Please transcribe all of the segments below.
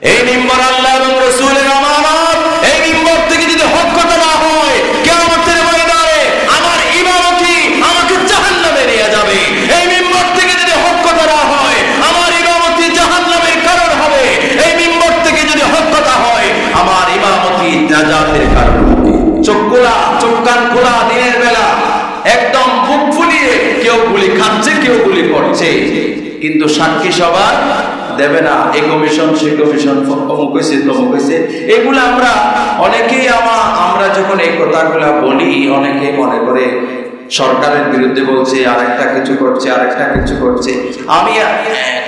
এই মিম্বর আল্লাহ এবং রাসূলের আমানত। এই মিম্বর থেকে যদি হক কথা না হয়, কিয়ামতের ময়দানে আমার ইমামতি আমাকে জাহান্নামে নিয়ে যাবে। এই মিম্বর থেকে যদি হক কথা না হয়, আমার ইমামতি জাহান্নামের কারণ হবে। এই মিম্বর থেকে যদি হক কথা হয়, আমার ইমামতি নাজাতের কারণ হবে। চোখ খোলা, চোখ কান খোলা, দিনের বেলা একদম বুক ফুলিয়ে কেউ গুলি খাচ্ছে, কেউ গুলি করছে, কিন্তু সাক্ষী সবার দেবে না। এই কমিশন, সেই কমিশন, অমুক হয়েছে, তমুক হয়েছে, এগুলো আমরা অনেকেই আমরা যখন এই কথাগুলা বলি, অনেকে মনে করে সরকারের বিরুদ্ধে বলছে, আরেকটা কিছু করছে, আরেকটা কিছু করছে। আমি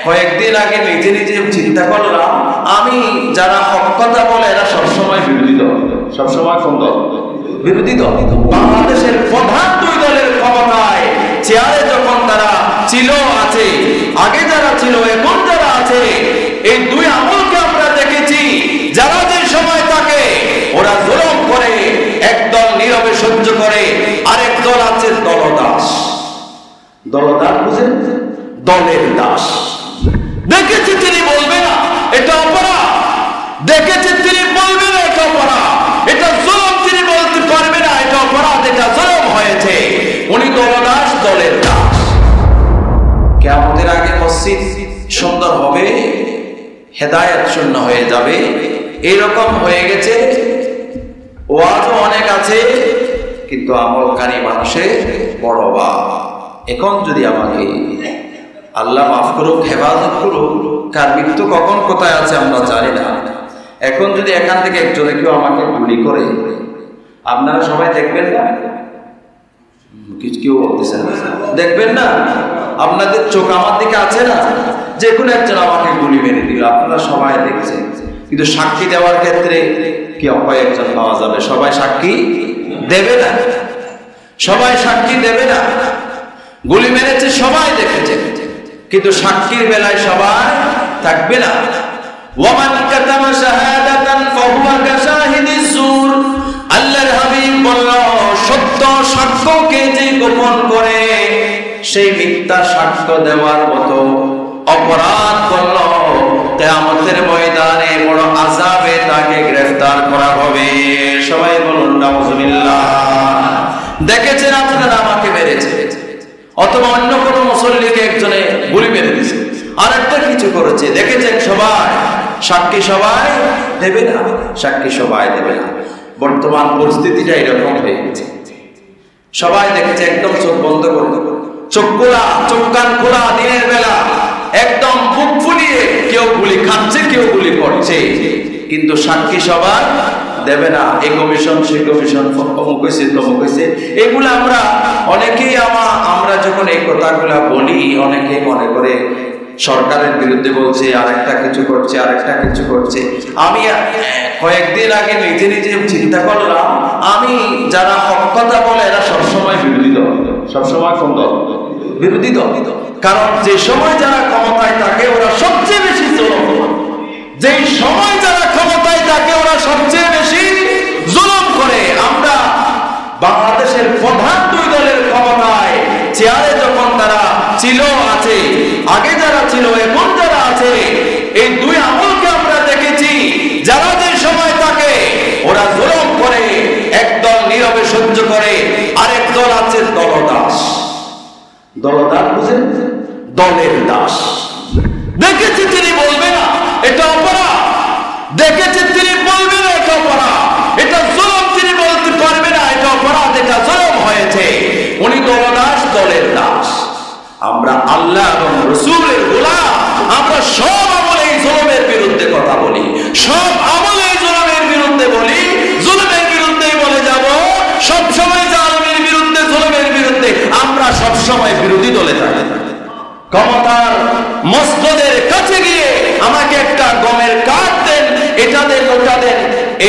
কয়েকদিন আগে নিজে নিজে চিন্তা করলাম, আমি যারা হক কথা বলে এরা সবসময় বিরোধী দল, সবসময় কোন দল? বিরোধী দল। বাংলাদেশের প্রধান দুই দলের ক্ষমতায় চেয়ারে যখন তারা ছিল, আছে, আগে যারা ছিল, এখন যারা আছে, এই দুই আমলকে আমরা দেখেছি। যারা যে সময় থাকে ওরা জুলুম করে, একদল নীরবে সহ্য করে, আরেক দল আছে দলদাস। দলদাস বুঝেন? দলের দাস। দেখেছি তিনি বলবে না এটা অপরাধ, দেখেছি তিনি বলবে না এটা অপরাধ, এটা জুলুম তিনি বলতে পারবে না এটা অপরাধ, এটা জুলুম হয়েছে। উনি দলদাস, দলের দাস। কিয়ামতের আগে মসজিদ সুন্দর হবে, হেদায়েত শূন্য হয়ে যাবে, এইরকম হয়ে গেছে। ওয়াজও অনেক আছে, কিন্তু আমলকারী মানুষের বড় অভাব। এখন যদি আমাকে আল্লাহ মাফ করুক, হেফাজত করুক, কার মৃত্যু কখন কোথায় আছে আমরা জানি না। এখন যদি এখান থেকে একজনে কেউ আমাকে গুলি করে, আপনারা সবাই দেখবেন না? কেউ বলতেছেন দেখবেন না? আপনাদের চোখ আমার দিকে আছে না? যে কোনো একজন আমাকে গুলি মেরে দিল, আপনারা সবাই দেখছেন, কিন্তু সাক্ষী দেওয়ার ক্ষেত্রে কি কয়েকজন পাওয়া যাবে? সবাই সাক্ষী দেবে না, সবাই সাক্ষী দেবে না। গুলি মেরেছে সবাই দেখেছে, কিন্তু সাক্ষীর বেলায় সবাই থাকবে না। ওয়ামান কাতামা শাহাদাতান ফাহুয়া কাশাহিদিস জুর। আল্লাহর হাবিব বলল, সত্য সাক্ষ্যকে যে গোপন করে সেই মিথ্যা সাক্ষ্য দেওয়ার মতো অপরাধ করল, কিয়ামতের ময়দানে বড় আযাবে তাকে গ্রেফতার করা হবে। সবাই বলুন নাউযুবিল্লাহ। দেখেছেন আপনারা আমাকে মেরেছে, অথবা অন্য কোনো মুসল্লিকে একজনে গুলি মেরে দিয়েছে, আর একটা কিছু করেছে, দেখেছেন সবাই। সাক্ষী সবাই দেবে না, সাক্ষী সবাই দেবে না। বর্তমান পরিস্থিতিটা এরকম হয়ে গেছে, সবাই দেখেছে, একদম চোখ বন্ধ করে, চোখ খোলা, চোখ কান খোলা, দিনের বেলা একদম বুক ফুলিয়ে কেউ গুলি খাচ্ছে, কেউ গুলি করছে, কিন্তু সাক্ষী সবার দেবে না। এই কমিশন, সেই কমিশন, অমুক হয়েছে, তমুক হয়েছে, এগুলো আমরা অনেকেই আমরা যখন এই কথাগুলা বলি, অনেকে মনে করে সরকারের বিরুদ্ধে বলছে, আরেকটা কিছু করছে, আরেকটা কিছু করছে। আমি কয়েকদিন আগে নিজে নিজে চিন্তা করলাম, আমি যারা হক কথা বলে এরা সবসময় বিরোধী দল, সবসময় কোন দল? বিরোধী দল। কারণ যে সময় যারা ক্ষমতায় থাকে ওরা সবচেয়ে বেশি জুলুম করে, যেই সময় যারা ক্ষমতায় থাকে ওরা সবচেয়ে বেশি জুলুম করে। আমরা বাংলাদেশের প্রধান দুই দলের ক্ষমতায় চেয়ারে যখন তারা ছিল, আছে, আগে যারা ছিল, এখন যারা আছে, এই দুই আমলকে আমরা দেখেছি। যারা যে সময় থাকে ওরা জুলুম করে, একদল নীরবে সহ্য করে, আরেক দল আছে দলদাস। দলদাস বুঝেন? দলের দাস। দেখেছি তিনি বলবে না এটা অপরাধ, দেখেছি তিনি বলবে না এটা অপরাধ, এটা জুলুম তিনি বলতে পারবে না এটা অপরাধ, এটা জুলুম হয়েছে। উনি দলদাস, দলের দাস। আমরা আল্লাহ এবং রাসূলের গোলাম, আমরা সব আমলে এই জুলুমের বিরুদ্ধে কথা বলি, সব আমলে এই জুলুমের বিরুদ্ধে বলি, জুলুমের বিরুদ্ধেই বলে যাব। সব সময় জালিমের বিরুদ্ধে, জুলুমের বিরুদ্ধে আমরা সব সময় বিরোধী দলে থাকি। ক্ষমতার মসনদের কাছে গিয়ে আমাকে একটা গমের কাঠ দেন, এটা দেন, ওটা দেন,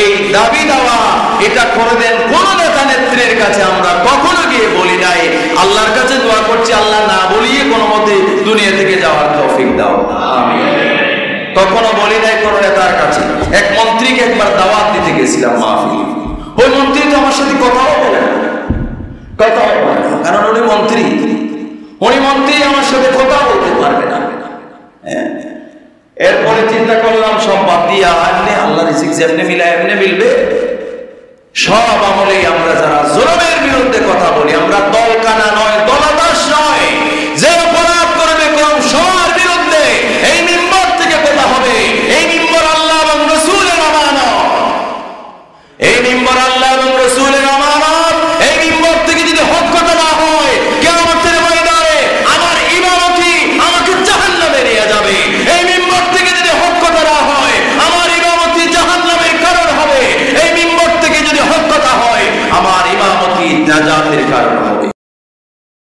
এই দাবি দেওয়া, এটা করে দেন, কোন নেতা নেত্রীর কাছে আমরা কখনো গিয়ে বলি নাই। আল্লাহর কাছে দোয়া করছি, আল্লাহ না বলিয়ে কোনো মতে দুনিয়া থেকে যাওয়ার তৌফিক দাও, আমিন। কখনো বলি নাই কোন নেতার কাছে। এক মন্ত্রীকে একবার দাওয়াত দিতে গেছিলাম মাহফিল, ওই মন্ত্রী তো আমার সাথে কথাও বলে না, কথাও বলে না, কারণ উনি মন্ত্রী, উনি মন্ত্রী আমার সাথে কথা বলতে পারবে না। এরপরে চিন্তা করলাম সব বাদ দিয়ে দিয়া এমনি, আল্লাহ রিজিক যেমনি মিলায় এমনি মিলবে। সব আমলেই আমরা যারা জুলুমের বিরুদ্ধে কথা বলি, আমরা দলকানা নয়,